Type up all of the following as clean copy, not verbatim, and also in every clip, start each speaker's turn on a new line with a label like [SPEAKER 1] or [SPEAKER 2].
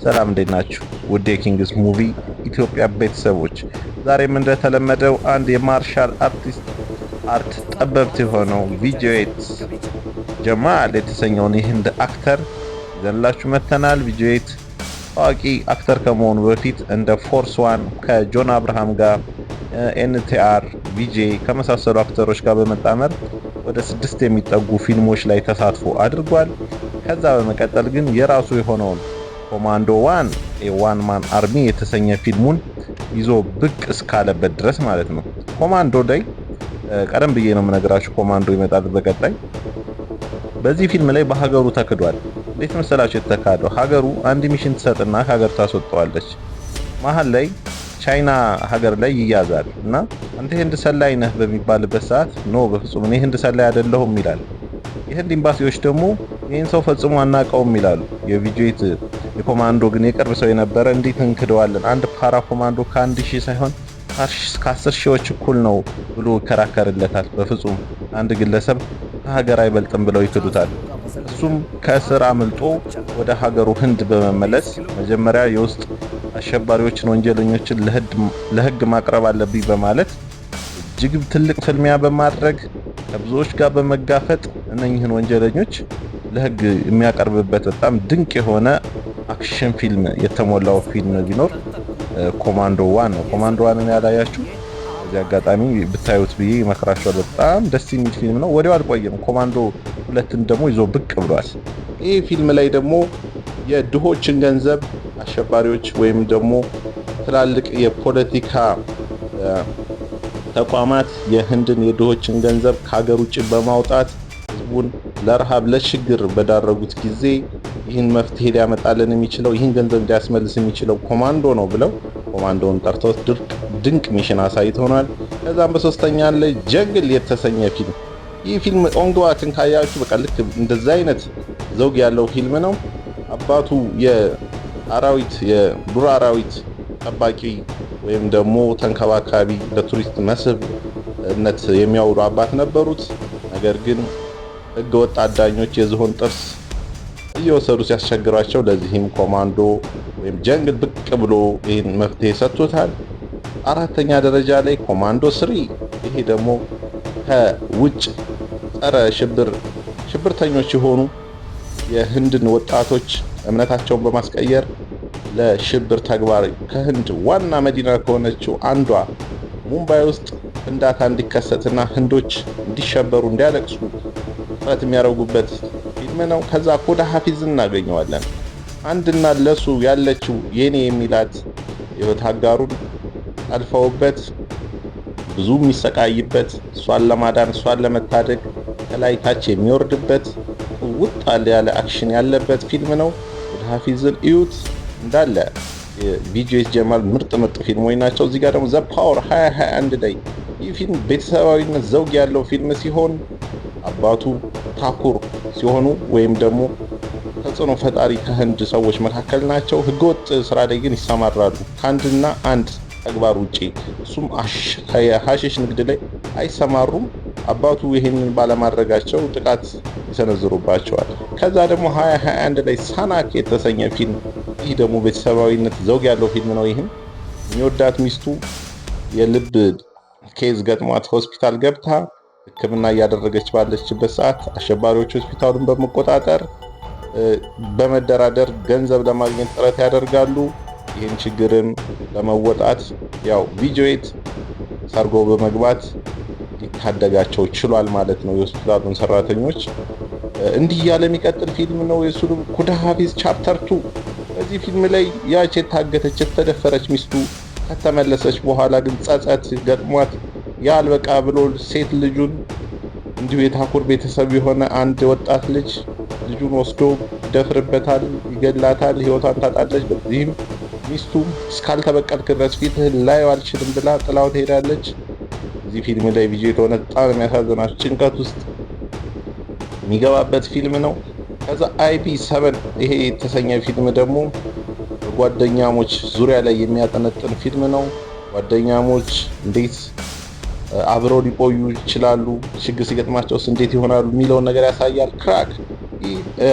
[SPEAKER 1] ሰላም እንዴት ናችሁ? ውድ የኪንግስ ሙቪ ኢትዮጵያ ቤተሰቦች፣ ዛሬም እንደተለመደው አንድ የማርሻል አርት ጠበብት የሆነው ቪዲዮኤት ጀማል የተሰኘውን የህንድ አክተር ይዘንላችሁ መጥተናል። ቪዲዮኤት ታዋቂ አክተር ከመሆኑ በፊት እንደ ፎርስ ዋን ከጆን አብርሃም ጋር ኤንቲአር ቪጄ ከመሳሰሉ አክተሮች ጋር በመጣመር ወደ 6 የሚጠጉ ፊልሞች ላይ ተሳትፎ አድርጓል። ከዛ በመቀጠል ግን የራሱ የሆነውን ኮማንዶ ዋን የዋን ማን አርሚ የተሰኘ ፊልሙን ይዞ ብቅ እስካለበት ድረስ ማለት ነው። ኮማንዶ ላይ ቀደም ብዬ ነው የምነግራችሁ፣ ኮማንዶ ይመጣል በቀጣይ። በዚህ ፊልም ላይ በሀገሩ ተክዷል። እንዴት መሰላችሁ የተካደው? ሀገሩ አንድ ሚሽን ትሰጥና ሀገር ታስወጣዋለች። መሀል ላይ ቻይና ሀገር ላይ ይያዛል እና አንተ ህንድ ሰላይ ነህ በሚባልበት ሰዓት ኖ በፍጹም እኔ ህንድ ሰላይ አይደለሁም ይላል። የህንድ ኤምባሲዎች ደግሞ ይህን ሰው ፈጽሞ አናውቀውም ይላሉ። የቪዲዮኤት የኮማንዶ ግን የቅርብ ሰው የነበረ እንዴት እንክደዋለን? አንድ ፓራ ኮማንዶ ከ1000 ሳይሆን ከ10 ሺዎች እኩል ነው ብሎ ይከራከርለታል። በፍጹም አንድ ግለሰብ ከሀገር አይበልጥም ብለው ይክዱታል። እሱም ከእስር አምልጦ ወደ ሀገሩ ህንድ በመመለስ መጀመሪያ የውስጥ አሸባሪዎችን፣ ወንጀለኞችን ለህግ ማቅረብ አለብኝ በማለት እጅግ ትልቅ ፍልሚያ በማድረግ ከብዙዎች ጋር በመጋፈጥ እነኚህን ወንጀለኞች ለህግ የሚያቀርብበት በጣም ድንቅ የሆነ አክሽን ፊልም የተሞላው ፊልም ቢኖር ኮማንዶ ዋን ነው። ኮማንዶ ዋንን ያላያችሁ በዚህ አጋጣሚ ብታዩት ብዬ እመክራችኋለሁ። በጣም ደስ የሚል ፊልም ነው። ወዲያው አልቆየም። ኮማንዶ ሁለትን ደግሞ ይዞ ብቅ ብሏል። ይህ ፊልም ላይ ደግሞ የድሆችን ገንዘብ አሸባሪዎች ወይም ደግሞ ትላልቅ የፖለቲካ ተቋማት የህንድን የድሆችን ገንዘብ ከሀገር ውጭ በማውጣት ህዝቡን ለረሃብ ለችግር በዳረጉት ጊዜ ይህን መፍትሄ ሊያመጣልን የሚችለው ይህን ገንዘብ ሊያስመልስ የሚችለው ኮማንዶ ነው ብለው ኮማንዶውን ጠርተው ድንቅ ሚሽን አሳይተውናል። ከዛም በሶስተኛ ላይ ጀንግል የተሰኘ ፊልም። ይህ ፊልም ኦንግዋትን ካያችሁ በቃ ልክ እንደዛ አይነት ዘውግ ያለው ፊልም ነው። አባቱ የዱር አራዊት ጠባቂ ወይም ደግሞ ተንከባካቢ ለቱሪስት መስህብነት የሚያውሉ አባት ነበሩት። ነገር ግን ህገወጥ አዳኞች የዝሆን ጥርስ እየወሰዱ ሲያስቸግሯቸው ለዚህም ኮማንዶ ወይም ጀንግል ብቅ ብሎ ይህን መፍትሄ ሰጥቶታል። አራተኛ ደረጃ ላይ ኮማንዶ 3። ይሄ ደግሞ ከውጭ ጸረ ሽብርተኞች የሆኑ የህንድን ወጣቶች እምነታቸውን በማስቀየር ለሽብር ተግባር ከህንድ ዋና መዲና ከሆነችው አንዷ ሙምባይ ውስጥ ፍንዳታ እንዲከሰትና ህንዶች እንዲሸበሩ እንዲያለቅሱ ጥረት የሚያደርጉበት ፊልም ነው። ከዛ ኮዳ ሀፊዝ እናገኘዋለን። አንድና ለሱ ያለችው የኔ የሚላት የህይወት አጋሩን አልፈውበት ብዙ የሚሰቃይበት እሷን ለማዳን እሷን ለመታደግ ከላይ ታች የሚወርድበት ውጣል ያለ አክሽን ያለበት ፊልም ነው። ኮዳ ሀፊዝን እዩት። እንዳለ ቪዲዮኤት ጀማል ምርጥ ፊልሞች ናቸው። እዚህ ጋር ደግሞ ዘ ፓወር 2021 ላይ ይህ ፊልም ቤተሰባዊነት ዘውግ ያለው ፊልም ሲሆን አባቱ ታኩር ሲሆኑ ወይም ደግሞ ተጽዕኖ ፈጣሪ ከህንድ ሰዎች መካከል ናቸው። ህገወጥ ስራ ላይ ግን ይሰማራሉ ከአንድና አንድ ተግባር ውጪ። እሱም ሀሺሽ ንግድ ላይ አይሰማሩም። አባቱ ይህንን ባለማድረጋቸው ጥቃት ይሰነዝሩባቸዋል። ከዛ ደግሞ 2021 ላይ ሳናክ የተሰኘ ፊልም። ይህ ደግሞ ቤተሰባዊነት ዘውግ ያለው ፊልም ነው። ይህም የሚወዳት ሚስቱ የልብ ኬዝ ገጥሟት ሆስፒታል ገብታ ሕክምና እያደረገች ባለችበት ሰዓት አሸባሪዎች ሆስፒታሉን በመቆጣጠር በመደራደር ገንዘብ ለማግኘት ጥረት ያደርጋሉ። ይህን ችግርም ለመወጣት ያው ቪዲዮኤት ሰርጎ በመግባት ሊታደጋቸው ችሏል ማለት ነው የሆስፒታሉን ሰራተኞች። እንዲህ ያለ የሚቀጥል ፊልም ነው የሱ ኮዳ ሀፊዝ ቻፕተር 2። በዚህ ፊልም ላይ ያች የታገተች የተደፈረች ሚስቱ ከተመለሰች በኋላ ግን ጸጸት ገጥሟት ያልበቃ ብሎ ሴት ልጁን እንዲሁ የታኩር ቤተሰብ የሆነ አንድ ወጣት ልጁን ወስዶ ይደፍርበታል፣ ይገላታል፣ ህይወቷን ታጣለች። በዚህም ሚስቱ እስካልተበቀልክ ድረስ ፊትህን ላየው አልችልም ብላ ጥላው ትሄዳለች። እዚህ ፊልም ላይ ቪዲዮኤት ሆነ በጣም የሚያሳዝናችሁ ጭንቀት ውስጥ የሚገባበት ፊልም ነው። ከዛ IP7 ይሄ የተሰኘ ፊልም ደግሞ በጓደኛሞች ዙሪያ ላይ የሚያጠነጥን ፊልም ነው። ጓደኛሞች እንዴት አብረው ሊቆዩ ይችላሉ፣ ችግር ሲገጥማቸውስ እንዴት ይሆናሉ የሚለውን ነገር ያሳያል። ክራክ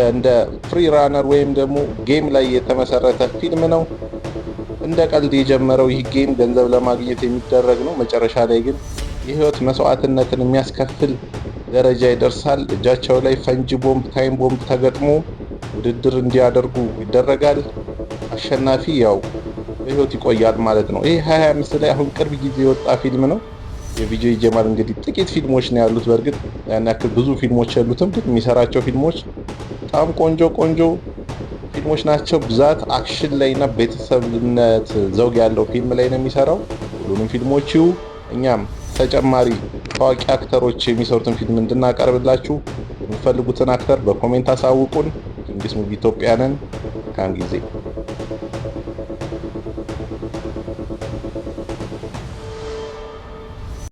[SPEAKER 1] እንደ ፍሪ ራነር ወይም ደግሞ ጌም ላይ የተመሰረተ ፊልም ነው። እንደ ቀልድ የጀመረው ይህ ጌም ገንዘብ ለማግኘት የሚደረግ ነው። መጨረሻ ላይ ግን የህይወት መስዋዕትነትን የሚያስከፍል ደረጃ ይደርሳል። እጃቸው ላይ ፈንጂ ቦምብ፣ ታይም ቦምብ ተገጥሞ ውድድር እንዲያደርጉ ይደረጋል። አሸናፊ ያው በህይወት ይቆያል ማለት ነው። ይሄ 2025 ላይ አሁን ቅርብ ጊዜ የወጣ ፊልም ነው። የቪዲዮ ጀማል እንግዲህ ጥቂት ፊልሞች ነው ያሉት። በእርግጥ ያን ያክል ብዙ ፊልሞች ያሉትም፣ ግን የሚሰራቸው ፊልሞች በጣም ቆንጆ ፊልሞች ናቸው። ብዛት አክሽን ላይ እና ቤተሰብነት ዘውግ ያለው ፊልም ላይ ነው የሚሰራው። ሁሉንም ፊልሞቹ እኛም ተጨማሪ ታዋቂ አክተሮች የሚሰሩትን ፊልም እንድናቀርብላችሁ የምትፈልጉትን አክተር በኮሜንት አሳውቁን። ኪንግስ ሙቪ ኢትዮጵያንን ካም ጊዜ